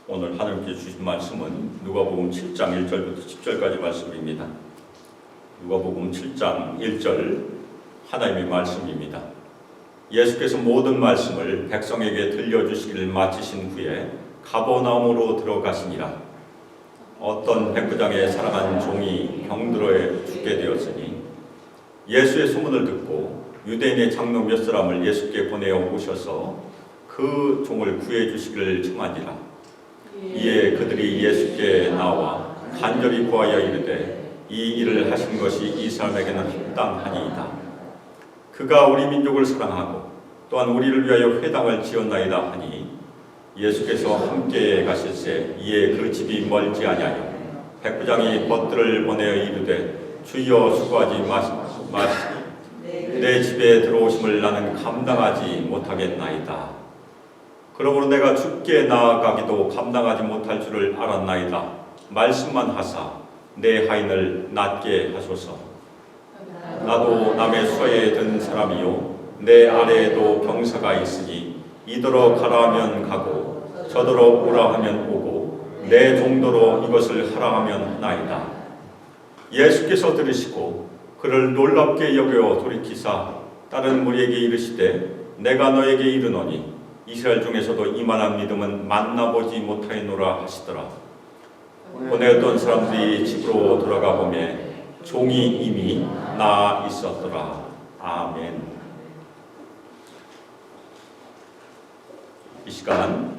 오늘 하나님께서 주신 말씀은 누가복음 7장 1절부터 10절까지 말씀입니다. 누가복음 7장 1절 하나님의 말씀입니다. 예수께서 모든 말씀을 백성에게 들려주시기를 마치신 후에 가버나움으로 들어가시니라. 어떤 백부장의 사랑하는 종이 병들어 죽게 되었으니 예수의 소문을 듣고 유대인의 장로 몇 사람을 예수께 보내어 오셔서 그 종을 구해 주시기를 청하니라. 이에 그들이 예수께 나와 간절히 구하여 이르되 이 일을 하신 것이 이 사람에게는 합당하니이다. 그가 우리 민족을 사랑하고 또한 우리를 위하여 회당을 지었나이다 하니 예수께서 함께 가실새 이에 그 집이 멀지 아니하여 백부장이 벗들을 보내어 이르되 주여 수고하지 마시니 내 집에 들어오심을 나는 감당하지 못하겠나이다. 그러므로 내가 주께 나아가기도 감당하지 못할 줄을 알았나이다. 말씀만 하사 내 하인을 낫게 하소서. 나도 남의 수하에 든 사람이요 내 아래에도 병사가 있으니 이더러 가라 하면 가고 저더러 오라 하면 오고 내 정도로 이것을 하라 하면 하나이다. 예수께서 들으시고 그를 놀랍게 여겨 돌이키사 다른 무리에게 이르시되 내가 너에게 이르노니 이스라엘 중에서도 이만한 믿음은 만나보지 못하였노라 하시더라. 보내었던 사람들이 집으로 돌아가 보매 종이 이미 나아 있었더라. 아멘. 이 시간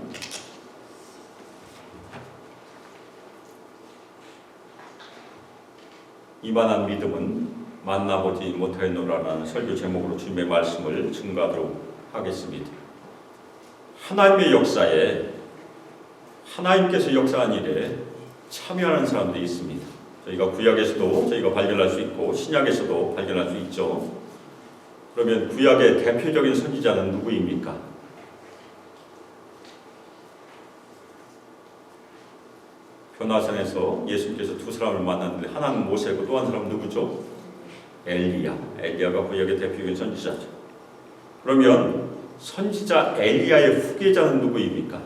이만한 믿음은 만나보지 못하였노라라는 설교 제목으로 주님의 말씀을 증거하도록 하겠습니다. 하나님의 역사에 하나님께서 역사한 일에 참여하는 사람들이 있습니다. 저희가 구약에서도 저희가 발견할 수 있고 신약에서도 발견할 수 있죠. 그러면 구약의 대표적인 선지자는 누구입니까? 변화산에서 예수님께서 두 사람을 만났는데 하나는 모세고 또 한 사람은 누구죠? 엘리야가 구약의 대표적인 선지자죠. 그러면 선지자 엘리야의 후계자는 누구입니까?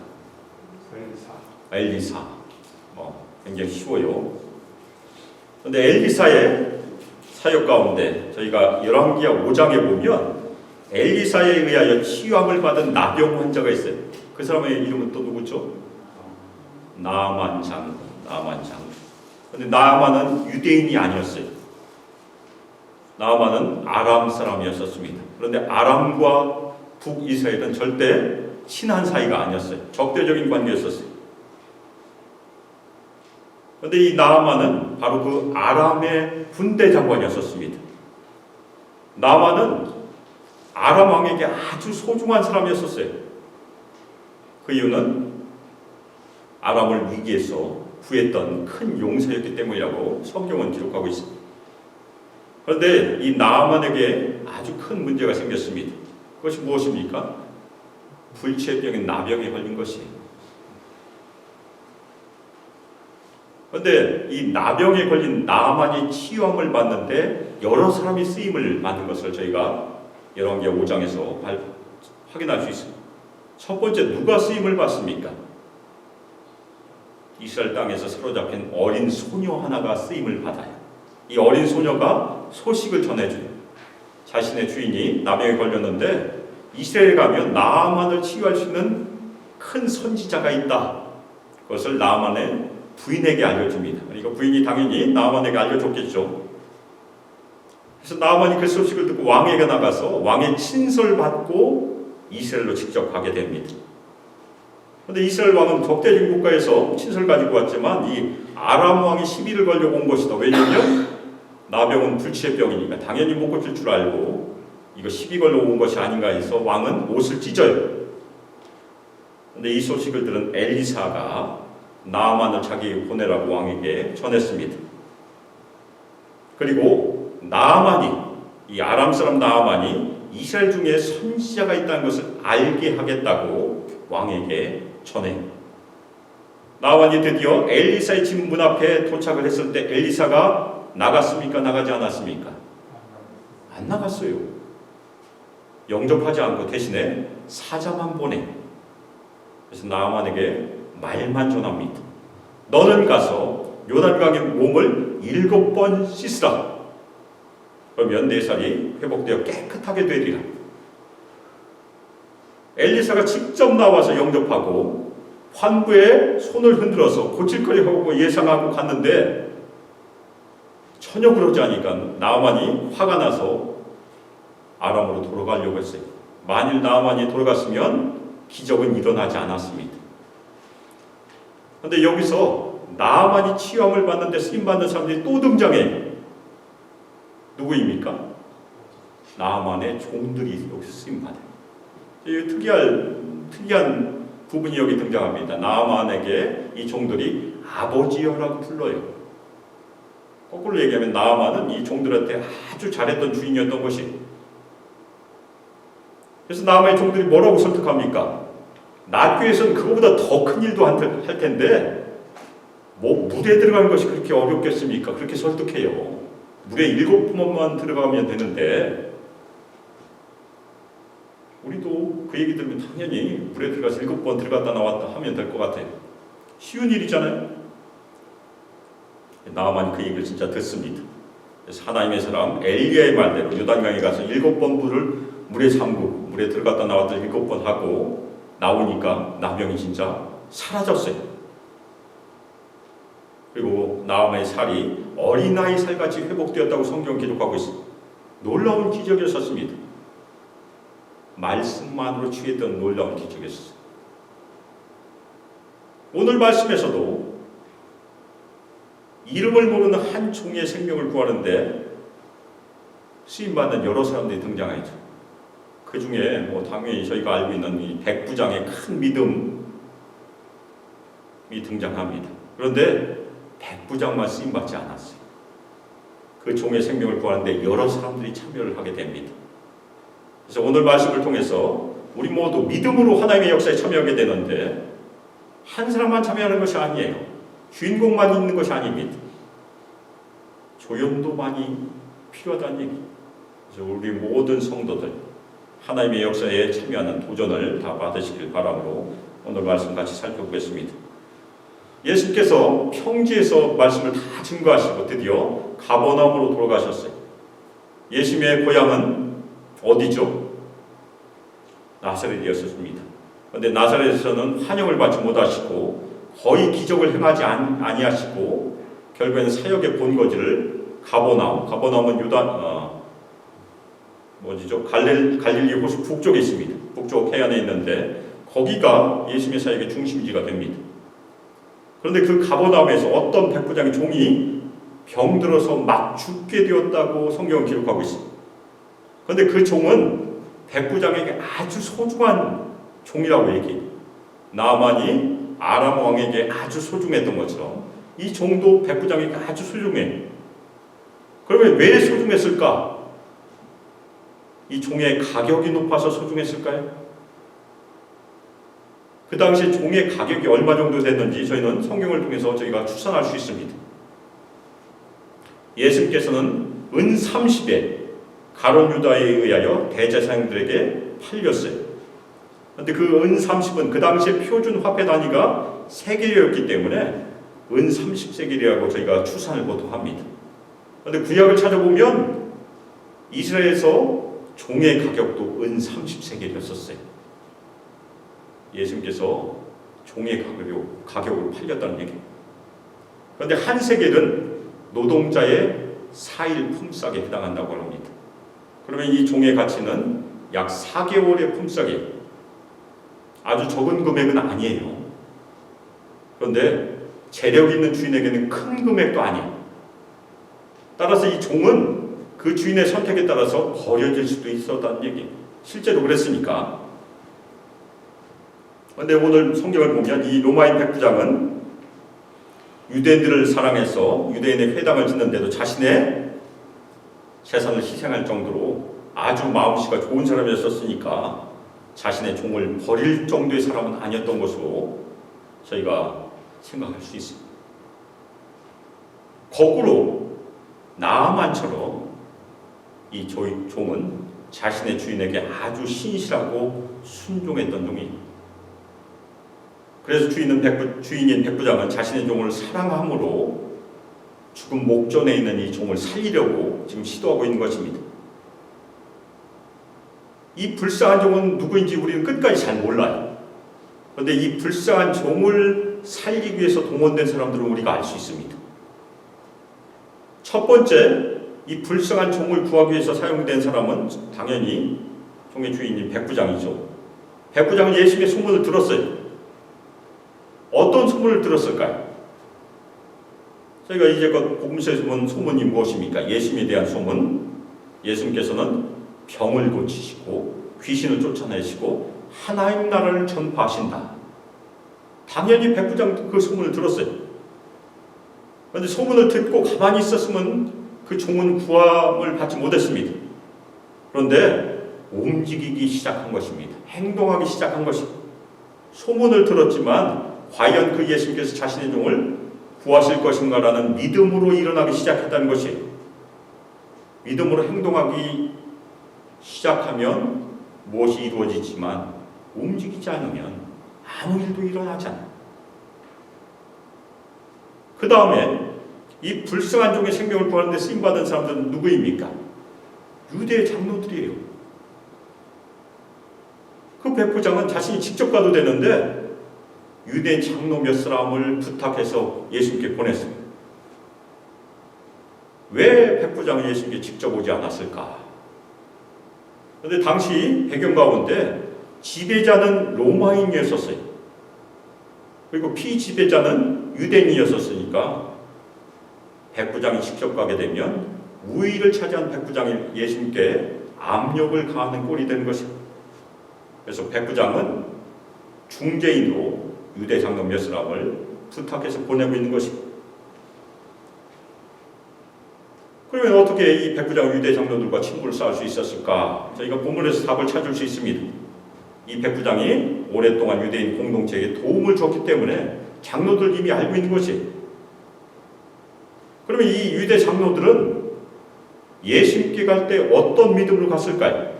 엘리사. 굉장히 쉬워요. 그런데 엘리사의 사역 가운데 저희가 열왕기하 5장에 보면 엘리사에 의하여 치유함을 받은 나병 환자가 있어요. 그 사람의 이름은 또 누구죠? 나아만 장군. 그런데 나아만은 유대인이 아니었어요. 나아만은 아람 사람이었습니다. 그런데 아람과 북이스라엘은 절대 친한 사이가 아니었어요. 적대적인 관계였었어요. 그런데 이 나아만은 바로 그 아람의 군대 장관이었습니다. 나아만은 아람 왕에게 아주 소중한 사람이었어요. 그 이유는 아람을 위기에서 구했던 큰 용사였기 때문이라고 성경은 기록하고 있습니다. 그런데 이 나아만에게 아주 큰 문제가 생겼습니다. 그것이 무엇입니까? 불치병인 나병에 걸린 것이에요. 그런데 이 나병에 걸린 나아만이 치유함을 받는데 여러 사람이 쓰임을 받는 것을 저희가 열왕기하 5장에서 확인할 수 있습니다. 첫 번째, 누가 쓰임을 받습니까? 이스라엘 땅에서 사로잡힌 어린 소녀 하나가 쓰임을 받아요. 이 어린 소녀가 소식을 전해줘요. 자신의 주인이 나병에 걸렸는데 이스라엘에 가면 나아만을 치유할 수 있는 큰 선지자가 있다. 그것을 나아만의 부인에게 알려줍니다. 그러니까 부인이 당연히 나아만에게 알려줬겠죠. 그래서 나아만이 그 소식을 듣고 왕에게 나가서 왕의 친서를 받고 이스라엘로 직접 가게 됩니다. 그런데 이스라엘 왕은 적대적인 국가에서 친서를 가지고 왔지만 이 아람 왕이 시비를 걸려고 온 것이다. 왜냐하면 나병은 불치의 병이니까 당연히 못 고칠 줄 알고 이거 시비 걸러 온 것이 아닌가 해서 왕은 옷을 찢어요. 그런데 이 소식을 들은 엘리사가 나아만을 자기에게 보내라고 왕에게 전했습니다. 그리고 나아만이, 이 아람 사람 나아만이 이스라엘 중에 선지자가 있다는 것을 알게 하겠다고 왕에게 전해요. 나아만이 드디어 엘리사의 집 문 앞에 도착을 했을 때 엘리사가 나갔습니까? 나가지 않았습니까? 안 나갔어요. 영접하지 않고 대신에 사자만 보내. 그래서 나아만에게 말만 전합니다. 너는 가서 요단강에 몸을 7번 씻으라. 그러면 내 살이 회복되어 깨끗하게 되리라. 엘리사가 직접 나와서 영접하고 환부에 손을 흔들어서 고칠 거리 하고 예상하고 갔는데 전혀 그러지 않으니까 나아만이 화가 나서 아람으로 돌아가려고 했어요. 만일 나아만이 돌아갔으면 기적은 일어나지 않았습니다. 그런데 여기서 나아만이 치유함을 받는데 쓰임받는 사람들이 또 등장해요. 누구입니까? 나아만의 종들이 여기서 쓰임받아요. 특이한 부분이 여기 등장합니다. 나아만에게 이 종들이 아버지여라고 불러요. 거꾸로 얘기하면 나아만은 이 종들한테 아주 잘했던 주인이었던 것이. 그래서 나아만의 종들이 뭐라고 설득합니까? 낫교에서는 그거보다 더 큰 일도 할 텐데 뭐 물에 들어가는 것이 그렇게 어렵겠습니까? 그렇게 설득해요. 물에 7번만 들어가면 되는데 우리도 그 얘기 들으면 당연히 물에 들어가서 7번 들어갔다 나왔다 하면 될 것 같아요. 쉬운 일이잖아요. 나아만이 그 얘기를 진짜 듣습니다. 그래서 하나님의 사람 엘리야의 말대로 요단강에 가서 7번 물에 잠그고 물에 들어갔다 나왔다 7번 하고 나오니까 나병이 진짜 사라졌어요. 그리고 나아만의 살이 어린아이 살같이 회복되었다고 성경 기록하고 있습니다. 놀라운 기적이었습니다. 말씀만으로 취했던 놀라운 기적이었어요. 오늘 말씀에서도 이름을 모르는 한 종의 생명을 구하는데 쓰임받는 여러 사람들이 등장하죠. 그 중에 당연히 저희가 알고 있는 이 백부장의 큰 믿음이 등장합니다. 그런데 백부장만 쓰임받지 않았어요. 그 종의 생명을 구하는데 여러 사람들이 참여를 하게 됩니다. 그래서 오늘 말씀을 통해서 우리 모두 믿음으로 하나님의 역사에 참여하게 되는데 한 사람만 참여하는 것이 아니에요. 주인공만 있는 것이 아닙니다. 조연도 많이 필요하다는 얘기. 그래서 우리 모든 성도들 하나님의 역사에 참여하는 도전을 다 받으시길 바라므로 오늘 말씀 같이 살펴보겠습니다. 예수님께서 평지에서 말씀을 다 증거하시고 드디어 가버나움으로 돌아가셨어요. 예수님의 고향은 어디죠? 나사렛이었습니다. 그런데 나사렛에서는 환영을 받지 못하시고 거의 기적을 행하지 아니하시고 결국에는 사역의 본거지를 가버나움은 갈릴리 호수 북쪽에 있습니다. 북쪽 해안에 있는데 거기가 예수님의 사역의 중심지가 됩니다. 그런데 그 가버나움에서 어떤 백부장의 종이 병들어서 막 죽게 되었다고 성경은 기록하고 있습니다. 그런데 그 종은 백부장에게 아주 소중한 종이라고 얘기해요. 나아만이 아람 왕에게 아주 소중했던 것처럼 이 종도 백부장에게 아주 소중해요. 그러면 왜 소중했을까? 이 종의 가격이 높아서 소중했을까요? 그 당시 종의 가격이 얼마 정도 됐는지 저희는 성경을 통해서 저희가 추산할 수 있습니다. 예수님께서는 은 30에 가룟 유다에 의하여 대제사장들에게 팔렸어요. 그런데 그 은 30은 그 당시에 표준 화폐 단위가 세겔이었기 때문에 은 30세겔이라고 저희가 추산을 보통 합니다. 그런데 구약을 찾아보면 이스라엘에서 종의 가격도 은 30세겔이었어요. 예수님께서 종의 가격으로 팔렸다는 얘기예요. 그런데 한 세겔은 노동자의 4일 품삯에 해당한다고 합니다. 그러면 이 종의 가치는 약 4개월의 품삯이에요. 아주 적은 금액은 아니에요. 그런데 재력 있는 주인에게는 큰 금액도 아니에요. 따라서 이 종은 그 주인의 선택에 따라서 버려질 수도 있었다는 얘기예요. 실제로 그랬으니까. 그런데 오늘 성경을 보면 이 로마인 백부장은 유대인들을 사랑해서 유대인의 회당을 짓는데도 자신의 재산을 희생할 정도로 아주 마음씨가 좋은 사람이었으니까 자신의 종을 버릴 정도의 사람은 아니었던 것으로 저희가 생각할 수 있습니다. 거꾸로 나아만처럼 이 종은 자신의 주인에게 아주 신실하고 순종했던 종이에요. 그래서 주인인 백부장은 자신의 종을 사랑함으로 죽은 목전에 있는 이 종을 살리려고 지금 시도하고 있는 것입니다. 이 불쌍한 종은 누구인지 우리는 끝까지 잘 몰라요. 그런데 이 불쌍한 종을 살리기 위해서 동원된 사람들은 우리가 알 수 있습니다. 첫 번째, 이 불쌍한 종을 구하기 위해서 사용된 사람은 당연히 종의 주인인 백부장이죠. 백부장은 예수님의 소문을 들었어요. 어떤 소문을 들었을까요? 저희가 이제껏 복음서에서 본 소문이 무엇입니까? 예수님에 대한 소문. 예수님께서는 병을 고치시고 귀신을 쫓아내시고 하나님 나라를 전파하신다. 당연히 백부장도 그 소문을 들었어요. 그런데 소문을 듣고 가만히 있었으면 그 종은 구함을 받지 못했습니다. 그런데 움직이기 시작한 것입니다. 행동하기 시작한 것입니다. 소문을 들었지만 과연 그 예수님께서 자신의 종을 구하실 것인가라는 믿음으로 일어나기 시작했다는 것이에요. 믿음으로 행동하기 시작하면 무엇이 이루어지지만 움직이지 않으면 아무 일도 일어나지 않아요. 그 다음에 이 불쌍한 종의 생명을 구하는 데 쓰임받은 사람들은 누구입니까? 유대 장로들이에요. 그 백부장은 자신이 직접 가도 되는데 유대인 장로 몇 사람을 부탁해서 예수님께 보냈습니다. 왜 백부장은 예수님께 직접 오지 않았을까? 그런데 당시 배경 가운데 지배자는 로마인이었었어요. 그리고 피지배자는 유대인이었었으니까 백부장이 직접 가게 되면 우위를 차지한 백부장이 예수님께 압력을 가하는 꼴이 되는 것입니다. 그래서 백부장은 중재인으로 유대 장로 몇 사람을 부탁해서 보내고 있는 것입니다. 그러면 어떻게 이 백부장 유대 장로들과 친분을 쌓을 수 있었을까? 저희가 본문에서 답을 찾을 수 있습니다. 이 백부장이 오랫동안 유대인 공동체에 도움을 줬기 때문에 장로들 이미 알고 있는 것이에요. 그러면 이 유대 장로들은 예수님께 갈 때 어떤 믿음으로 갔을까요?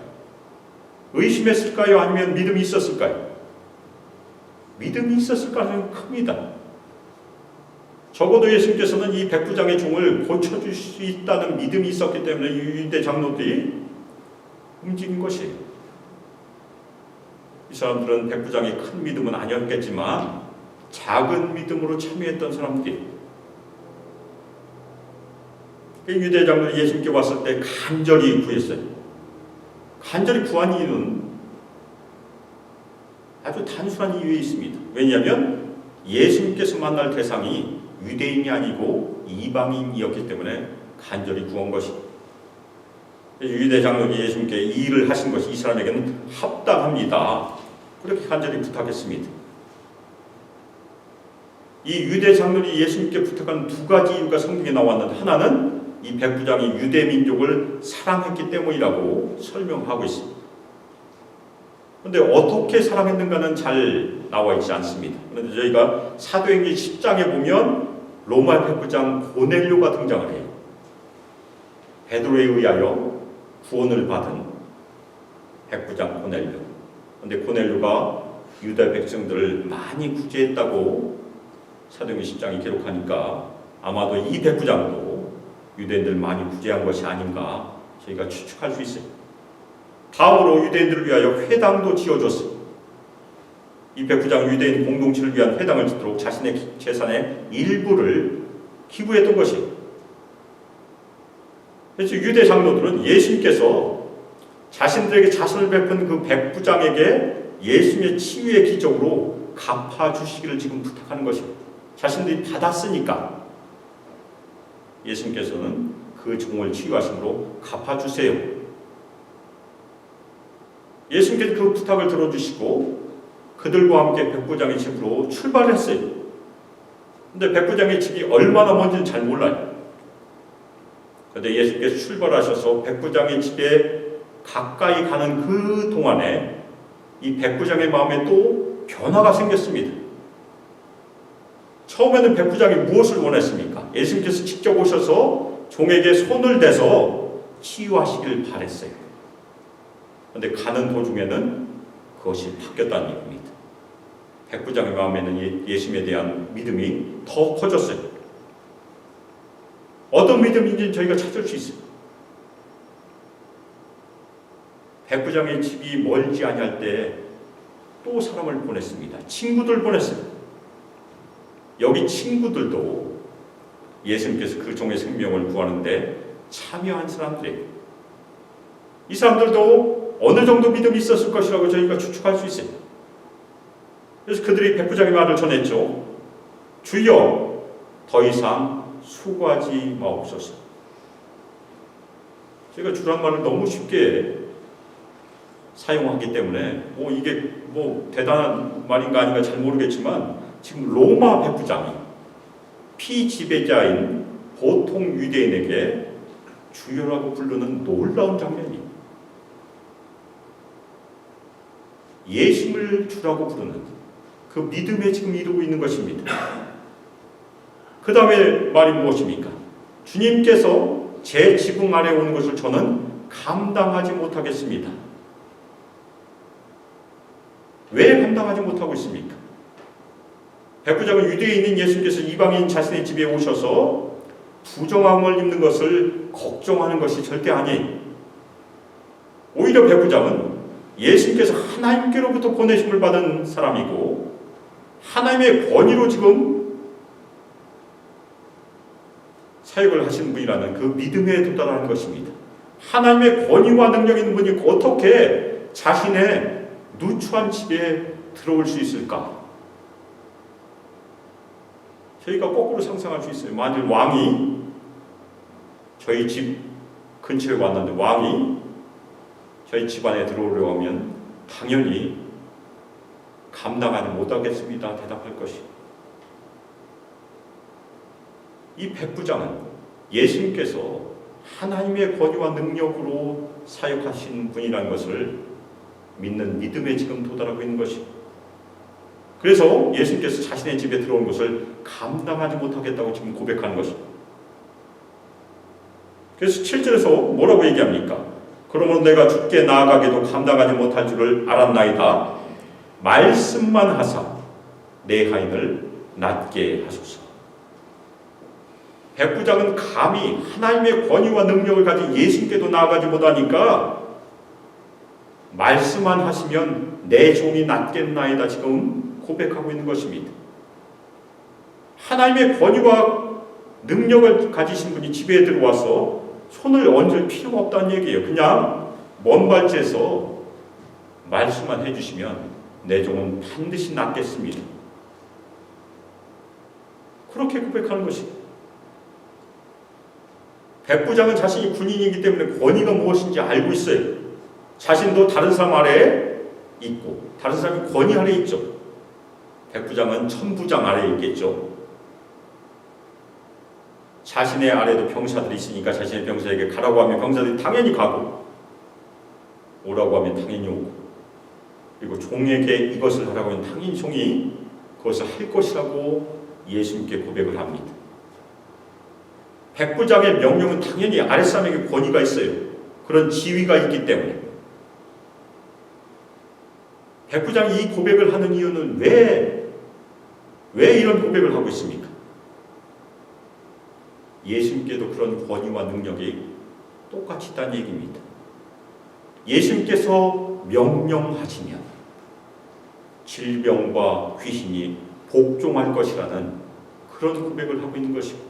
의심했을까요? 아니면 믿음이 있었을까요? 믿음이 있었을 가능성이 큽니다. 적어도 예수님께서는 이 백부장의 종을 고쳐줄 수 있다는 믿음이 있었기 때문에 유대 장로들이 움직인 것이에요. 이 사람들은 백부장의 큰 믿음은 아니었겠지만 작은 믿음으로 참여했던 사람들이에요. 유대 장로들이 예수님께 왔을 때 간절히 구했어요. 간절히 구한 이유는 아주 단순한 이유에 있습니다. 왜냐하면 예수님께서 만날 대상이 유대인이 아니고 이방인이었기 때문에 간절히 구한 것입니다. 유대 장로들이 예수님께 이 일을 하신 것이 이 사람에게는 합당합니다. 그렇게 간절히 부탁했습니다. 이 유대 장로들이 예수님께 부탁한 두 가지 이유가 성경에 나왔는데 하나는 이 백부장이 유대 민족을 사랑했기 때문이라고 설명하고 있습니다. 그런데 어떻게 사랑했는가는 잘 나와 있지 않습니다. 그런데 저희가 사도행전 10장에 보면 로마 백부장 고넬료가 등장을 해요. 베드로에 의하여 구원을 받은 백부장 고넬료. 그런데 고넬료가 유다 백성들을 많이 구제했다고 사도행전 10장이 기록하니까 아마도 이 백부장도 유대인들 많이 구제한 것이 아닌가 저희가 추측할 수 있어요. 다음으로 유대인들을 위하여 회당도 지어줬어요. 이 백부장 유대인 공동체를 위한 회당을 짓도록 자신의 재산의 일부를 기부했던 것이에요. 그래서 유대 장로들은 예수님께서 자신들에게 자선을 베푼 그 백부장에게 예수님의 치유의 기적으로 갚아주시기를 지금 부탁하는 것이에요. 자신들이 받았으니까 예수님께서는 그 종을 치유하심으로 갚아주세요. 예수님께서 그 부탁을 들어주시고 그들과 함께 백부장의 집으로 출발했어요. 근데 백부장의 집이 얼마나 먼지는 잘 몰라요. 그런데 예수님께서 출발하셔서 백부장의 집에 가까이 가는 그 동안에 이 백부장의 마음에 또 변화가 생겼습니다. 처음에는 백부장이 무엇을 원했습니까? 예수님께서 직접 오셔서 종에게 손을 대서 치유하시길 바랬어요. 그런데 가는 도중에는 그것이 바뀌었다는 얘기입니다. 백부장의 마음에는 예수님에 대한 믿음이 더 커졌어요. 어떤 믿음인지는 저희가 찾을 수 있어요. 백부장의 집이 멀지 아니할 때 또 사람을 보냈습니다. 친구들 보냈어요. 여기 친구들도 예수님께서 그 종의 생명을 구하는데 참여한 사람들이에요. 이 사람들도 어느 정도 믿음이 있었을 것이라고 저희가 추측할 수 있어요. 그래서 그들이 백부장의 말을 전했죠. 주여, 더 이상 수고하지 마옵소서. 제가 주란 말을 너무 쉽게 사용하기 때문에 이게 대단한 말인가 아닌가 잘 모르겠지만 지금 로마 백부장이 피지배자인 보통 유대인에게 주여라고 부르는 놀라운 장면이 예수를 주라고 부르는 그 믿음에 지금 이루고 있는 것입니다. 그 다음에 말이 무엇입니까? 주님께서 제 지붕 아래 오는 것을 저는 감당하지 못하겠습니다. 왜 감당하지 못하고 있습니까? 백부장은 유대인인 예수님께서 이방인 자신의 집에 오셔서 부정함을 입는 것을 걱정하는 것이 절대 아니에요. 오히려 백부장은 예수님께서 하나님께로부터 보내심을 받은 사람이고 하나님의 권위로 지금 사역을 하시는 분이라는 그 믿음에 도달하는 것입니다. 하나님의 권위와 능력 있는 분이 어떻게 자신의 누추한 집에 들어올 수 있을까? 저희가 거꾸로 상상할 수 있어요. 만일 왕이 저희 집 근처에 왔는데 왕이 저희 집안에 들어오려고 하면 당연히 감당하지 못하겠습니다. 대답할 것이. 이 백부장은 예수님께서 하나님의 권위와 능력으로 사역하신 분이라는 것을 믿는 믿음에 지금 도달하고 있는 것이. 그래서 예수님께서 자신의 집에 들어온 것을 감당하지 못하겠다고 지금 고백하는 것입니다. 그래서 7절에서 뭐라고 얘기합니까? 그러므로 내가 주께 나아가기도 감당하지 못할 줄을 알았나이다. 말씀만 하사 내 하인을 낫게 하소서. 백부장은 감히 하나님의 권위와 능력을 가진 예수님께도 나아가지 못하니까 말씀만 하시면 내 종이 낫겠나이다 지금 고백하고 있는 것입니다. 하나님의 권위와 능력을 가지신 분이 집에 들어와서 손을 얹을 필요가 없다는 얘기예요. 그냥 먼 발치에서 말씀만 해주시면 내 종은 반드시 낫겠습니다. 그렇게 고백하는 것입니다. 백부장은 자신이 군인이기 때문에 권위가 무엇인지 알고 있어요. 자신도 다른 사람 아래에 있고 다른 사람이 권위 아래에 있죠. 백부장은 천부장 아래에 있겠죠. 자신의 아래도 병사들이 있으니까 자신의 병사에게 가라고 하면 병사들이 당연히 가고 오라고 하면 당연히 오고 그리고 종에게 이것을 하라고 하면 당연히 종이 그것을 할 것이라고 예수님께 고백을 합니다. 백부장의 명령은 당연히 아랫사람에게 권위가 있어요. 그런 지위가 있기 때문에. 백부장이 이 고백을 하는 이유는 왜 이런 고백을 하고 있습니까? 예수님께도 그런 권위와 능력이 똑같이 있다는 얘기입니다. 예수님께서 명령하시면 질병과 귀신이 복종할 것이라는 그런 고백을 하고 있는 것입니다.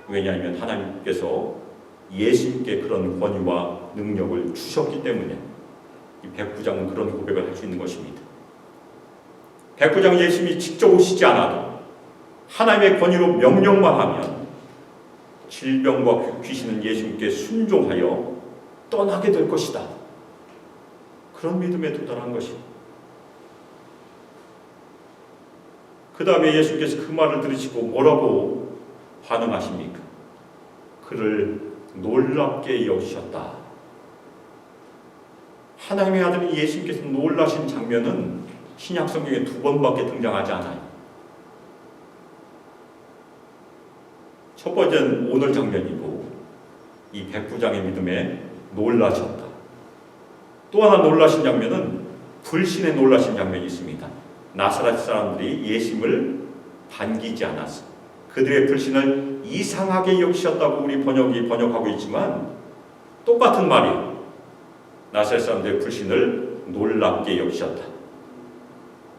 왜냐하면 하나님께서 예수님께 그런 권위와 능력을 주셨기 때문에 이 백부장은 그런 고백을 할 수 있는 것입니다. 백부장 예수님이 직접 오시지 않아도 하나님의 권위로 명령만 하면 질병과 귀신은 예수님께 순종하여 떠나게 될 것이다. 그런 믿음에 도달한 것입니다. 그 다음에 예수님께서 그 말을 들으시고 뭐라고 반응하십니까? 그를 놀랍게 여기셨다. 하나님의 아들인 예수님께서 놀라신 장면은 신약 성경에 2번밖에 등장하지 않아요. 첫 번째는 오늘 장면이고 이 백부장의 믿음에 놀라셨다. 또 하나 놀라신 장면은 불신에 놀라신 장면이 있습니다. 나사렛 사람들이 예수님을 반기지 않았어. 그들의 불신을 이상하게 여기셨다고 우리 번역이 번역하고 있지만 똑같은 말이에요. 나사렛 사람들의 불신을 놀랍게 여기셨다.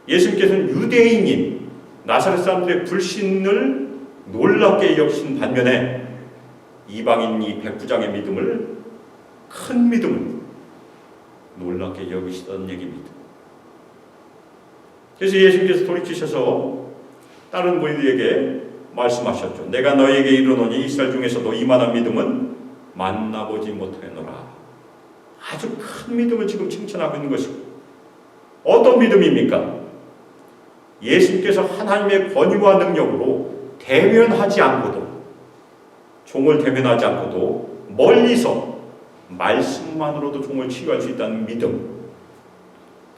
예수님께서는 유대인인 나사렛 사람들의 불신을 놀랍게 여기신 반면에 이방인 이 백부장의 믿음을, 큰 믿음을 놀랍게 여기시던 얘기입니다. 그래서 예수님께서 돌이키셔서 다른 무리들에게 말씀하셨죠. 내가 너에게 이르노니 이스라엘 중에서도 이만한 믿음은 만나보지 못하였노라. 아주 큰 믿음을 지금 칭찬하고 있는 것이고, 어떤 믿음입니까? 예수님께서 하나님의 권위와 능력으로 대면하지 않고도, 종을 대면하지 않고도 멀리서 말씀만으로도 종을 치유할 수 있다는 믿음,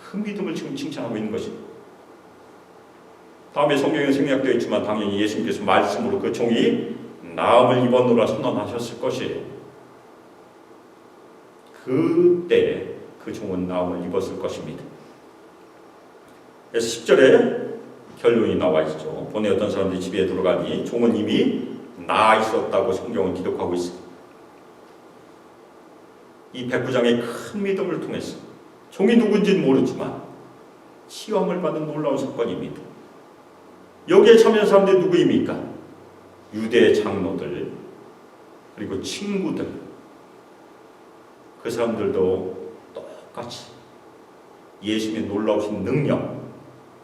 그 믿음을 지금 칭찬하고 있는 것입니다. 다음에 성경에 생략되어 있지만 당연히 예수님께서 말씀으로 그 종이 나음을 입었노라 선언하셨을 것이에요. 그때 그 종은 나음을 입었을 것입니다. 그래서 10절에 결론이 나와 있죠. 본에 어떤 사람들이 집에 들어가니 종은 이미 나아 있었다고 성경은 기록하고 있습니다. 이 백부장의 큰 믿음을 통해서 종이 누군지는 모르지만 시험을 받는 놀라운 사건입니다. 여기에 참여한 사람들이 누구입니까? 유대 장로들, 그리고 친구들. 그 사람들도 똑같이 예수님의 놀라우신 능력,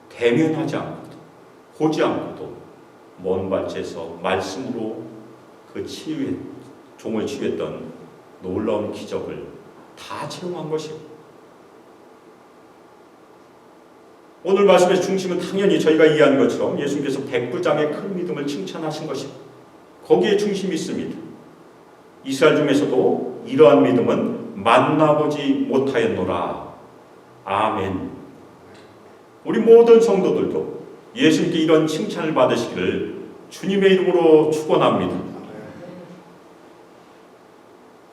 대면하지 않고도, 보지 않고도 먼 발치에서 말씀으로 그 종을 치유했던 놀라운 기적을 다 체험한 것이에요. 오늘 말씀의 중심은 당연히 저희가 이해한 것처럼 예수님께서 백부장의 큰 믿음을 칭찬하신 것입니다. 거기에 중심이 있습니다. 이스라엘 중에서도 이러한 믿음은 만나보지 못하였노라. 아멘. 우리 모든 성도들도 예수님께 이런 칭찬을 받으시기를 주님의 이름으로 축원합니다.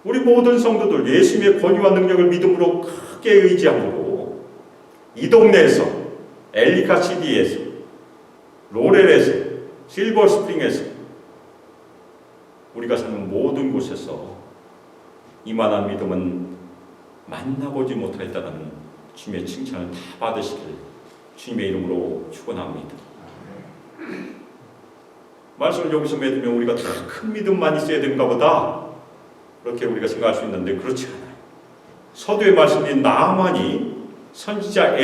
우리 모든 성도들 예수님의 권위와 능력을 믿음으로 크게 의지함으로 이 동네에서, 엘리카시디에서, 로렐에서, 실버스프링에서, 우리가 사는 모든 곳에서 이만한 믿음은 만나보지 못하였다는 주님의 칭찬을 다 받으시길 주님의 이름으로 축원합니다. 말씀을 여기서 맺으면 우리가 다 큰 믿음만 있어야 되는가 보다, 그렇게 우리가 생각할 수 있는데 그렇지 않아요. 서두의 말씀인 나아만이 선지자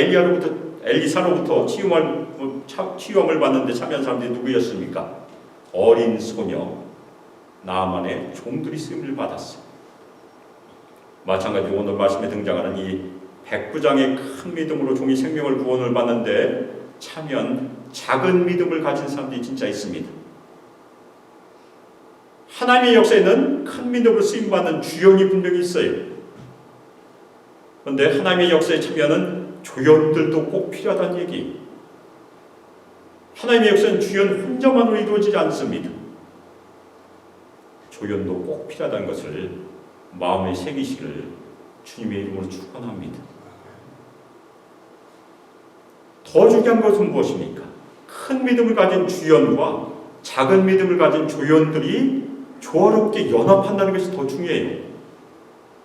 엘리사로부터 치유함을 받는데 참여한 사람들이 누구였습니까? 어린 소녀 나아만의 종들이 쓰임을 받았어요. 마찬가지로 오늘 말씀에 등장하는 이 백부장의 큰 믿음으로 종이 생명을 구원을 받는데 참여한 작은 믿음을 가진 사람들이 진짜 있습니다. 하나님의 역사에는 큰 믿음으로 쓰임받는 주연이 분명히 있어요. 그런데 하나님의 역사에 참여하는 조연들도 꼭 필요하다는 얘기. 하나님의 역사는 주연 혼자만으로 이루어지지 않습니다. 조연도 꼭 필요하다는 것을 마음에 새기시기를 주님의 이름으로 축원합니다. 더 중요한 것은 무엇입니까? 큰 믿음을 가진 주연과 작은 믿음을 가진 조연들이 조화롭게 연합한다는 것이 더 중요해요.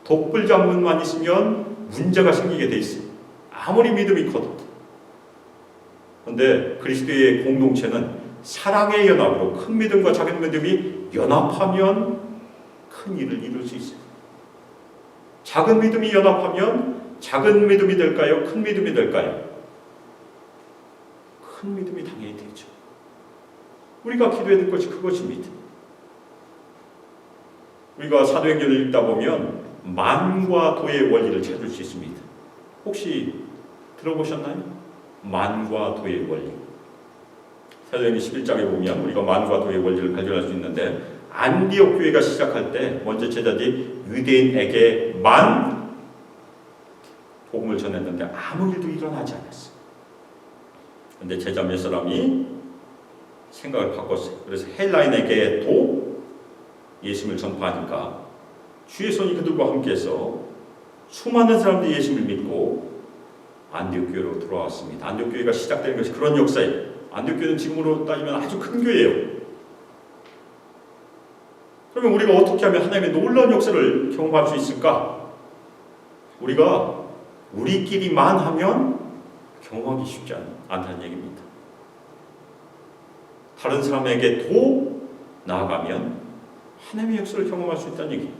독불장군만 있으면 문제가 생기게 돼 있어요. 아무리 믿음이 커도. 그런데 그리스도의 공동체는 사랑의 연합으로 큰 믿음과 작은 믿음이 연합하면 큰 일을 이룰 수 있어요. 작은 믿음이 연합하면 작은 믿음이 될까요? 큰 믿음이 될까요? 큰 믿음이 당연히 되죠. 우리가 기도해야 될 것이 그것입니다. 우리가 사도행전을 읽다 보면 만과 도의 원리를 찾을 수 있습니다. 혹시 들어보셨나요? 만과 도의 원리. 사도행전 11장에 보면 우리가 만과 도의 원리를 발견할 수 있는데, 안디옥 교회가 시작할 때 먼저 제자들이 유대인에게만 복음을 전했는데 아무 일도 일어나지 않았어요. 그런데 제자 몇 사람이 생각을 바꿨어요. 그래서 헬라인에게도 예수님을 전파하니까 주의 손이 그들과 함께해서 수많은 사람들이 예수님을 믿고 안디옥 교회로 돌아왔습니다. 안디옥 교회가 시작된 것이 그런 역사예요. 안디옥 교회는 지금으로 따지면 아주 큰 교회예요. 그러면 우리가 어떻게 하면 하나님의 놀라운 역사를 경험할 수 있을까? 우리가 우리끼리만 하면 경험하기 쉽지 않다는 얘기입니다. 다른 사람에게 더 나아가면 하나님의 역사를 경험할 수 있다는 얘기.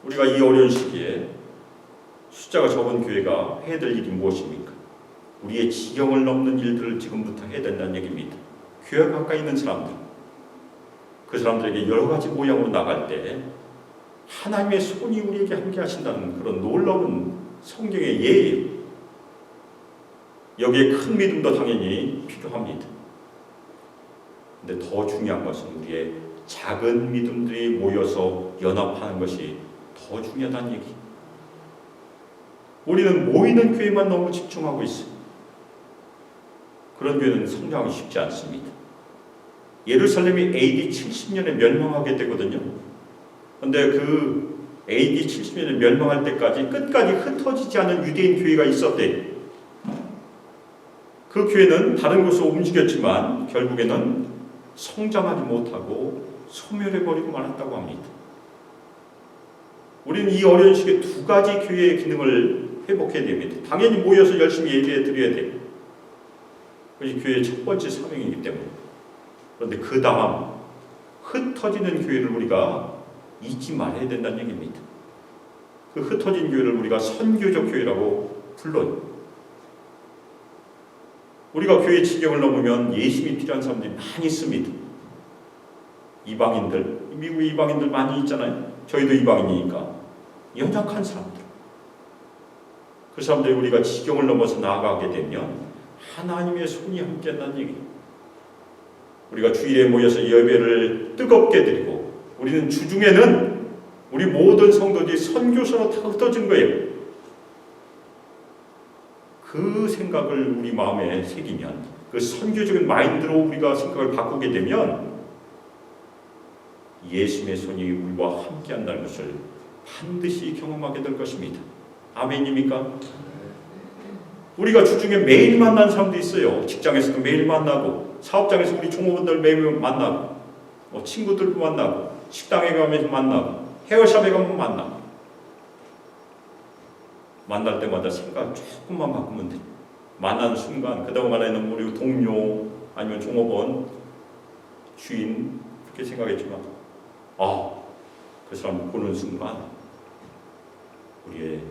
우리가 이 어려운 시기에 숫자가 적은 교회가 해야 될 일이 무엇입니까? 우리의 지경을 넘는 일들을 지금부터 해야 된다는 얘기입니다. 교회가 가까이 있는 사람들, 그 사람들에게 여러 가지 모양으로 나갈 때 하나님의 손이 우리에게 함께 하신다는 그런 놀라운 성경의 예예요. 여기에 큰 믿음도 당연히 필요합니다. 근데 더 중요한 것은 우리의 작은 믿음들이 모여서 연합하는 것이 더 중요하다는 얘기. 우리는 모이는 교회만 너무 집중하고 있어요. 그런 교회는 성장하기 쉽지 않습니다. 예루살렘이 AD 70년에 멸망하게 되거든요. 그런데 그 AD 70년에 멸망할 때까지 끝까지 흩어지지 않은 유대인 교회가 있었대요. 그 교회는 다른 곳으로 움직였지만 결국에는 성장하지 못하고 소멸해버리고 말았다고 합니다. 우리는 이 어려운 시기에 두 가지 교회의 기능을 회복해야 됩니다. 당연히 모여서 열심히 예배해 드려야 돼요. 그것이 교회의 첫 번째 사명이기 때문에. 그런데 그 다음 흩어지는 교회를 우리가 잊지 말아야 된다는 얘기입니다. 그 흩어진 교회를 우리가 선교적 교회라고 불러요. 우리가 교회 지경을 넘으면 예수님이 필요한 사람들이 많이 있습니다. 이방인들, 미국에 이방인들 많이 있잖아요. 저희도 이방인이니까 연약한 사람들, 그 사람들이 우리가 지경을 넘어서 나아가게 되면 하나님의 손이 함께한다는 얘기. 우리가 주일에 모여서 예배를 뜨겁게 드리고 우리는 주중에는 우리 모든 성도들이 선교사로 다 흩어진 거예요. 그 생각을 우리 마음에 새기면, 그 선교적인 마인드로 우리가 생각을 바꾸게 되면 예수님의 손이 우리와 함께한다는 것을 반드시 경험하게 될 것입니다. 아멘입니까? 우리가 주중에 매일 만나는 사람도 있어요. 직장에서도 매일 만나고, 사업장에서 우리 종업원들 매일 만나고, 친구들도 만나고, 식당에 가면 만나고, 헤어샵에 가면 만나고. 만날 때마다 생각 조금만 바꾸면 돼. 만나는 순간 그다음 만나는 우리 동료 아니면 종업원, 주인 그렇게 생각했지만 그 사람 보는 순간 우리의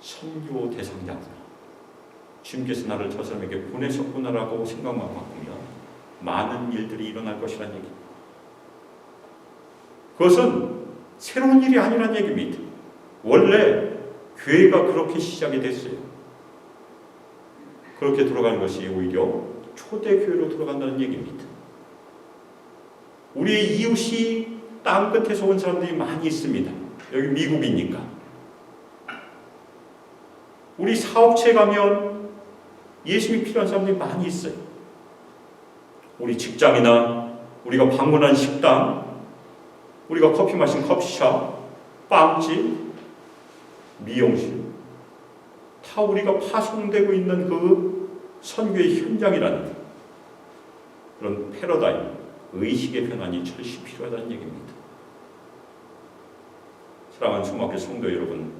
선교 대상자구나. 주님께서 나를 저 사람에게 보내셨구나라고 생각만 바꾸면 많은 일들이 일어날 것이라는 얘기. 그것은 새로운 일이 아니라는 얘기입니다. 원래 교회가 그렇게 시작이 됐어요. 그렇게 돌아가는 것이 오히려 초대교회로 돌아간다는 얘기입니다. 우리의 이웃이 땅끝에서 온 사람들이 많이 있습니다. 여기 미국이니까. 우리 사업체에 가면 예수님이 필요한 사람들이 많이 있어요. 우리 직장이나 우리가 방문한 식당, 우리가 커피 마신 커피숍, 빵집, 미용실, 다 우리가 파송되고 있는 그 선교의 현장이라는 그런 패러다임, 의식의 변환이 절시 필요하다는 얘기입니다. 사랑하는 중학교 성도 여러분,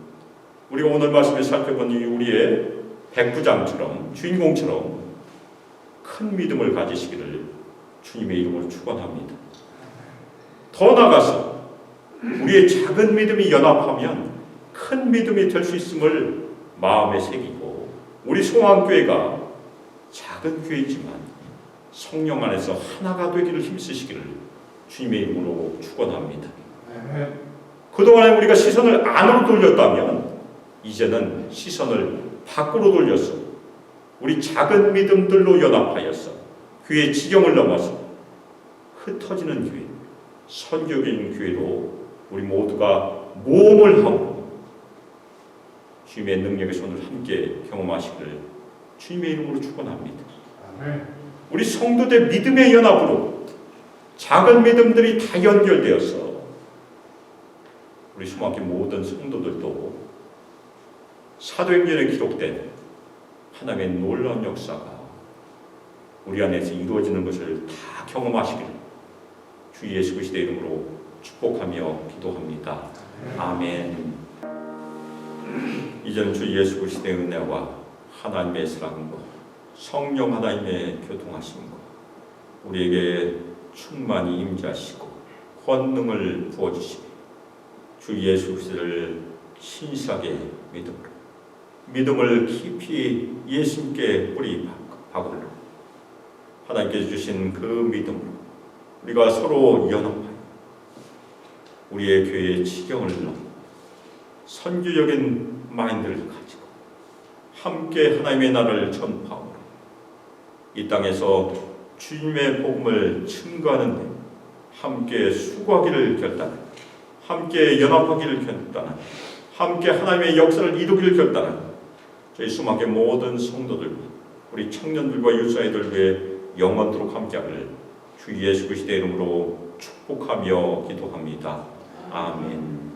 우리가 오늘 말씀에 살펴본 우리의 백부장처럼, 주인공처럼 큰 믿음을 가지시기를 주님의 이름으로 축원합니다. 더 나아가서 우리의 작은 믿음이 연합하면 큰 믿음이 될 수 있음을 마음에 새기고, 우리 송암교회가 작은 교회지만 성령 안에서 하나가 되기를 힘쓰시기를 주님의 이름으로 축원합니다. 그동안에 우리가 시선을 안으로 돌렸다면 이제는 시선을 밖으로 돌려서 우리 작은 믿음들로 연합하여서 교회의 지경을 넘어서 흩어지는 교회, 선교적인 교회로 우리 모두가 모험을 하고 주님의 능력의 손을 함께 경험하시기를 주님의 이름으로 축원합니다. 우리 성도들 믿음의 연합으로 작은 믿음들이 다 연결되어서 우리 수막교 모든 성도들도 사도행전에 기록된 하나님의 놀라운 역사가 우리 안에서 이루어지는 것을 다 경험하시기를 주 예수 그리스도의 이름으로 축복하며 기도합니다. 아멘. 이제는 주 예수 그리스도의 은혜와 하나님의 사랑과 성령 하나님의 교통하심과 우리에게 충만히 임재하시고 권능을 부어주시며 주 예수 그리스도를 신실하게 믿음을 깊이 예수님께 뿌리 박으려 하나님께서 주신 그 믿음으로 우리가 서로 연합하여 우리의 교회의 지경을 넘어 선교적인 마인드를 가지고 함께 하나님의 나라를 전파함으로 이 땅에서 주님의 복음을 증거하는 데 함께 수고하기를 결단하고 함께 연합하기를 결단하고 함께 하나님의 역사를 이루기를 결단하고 저희 수많은 모든 성도들 우리 청년들과 유사이들 위해 영원토록 함께하기를 주 예수 그리스도의 이름으로 축복하며 기도합니다. 아멘.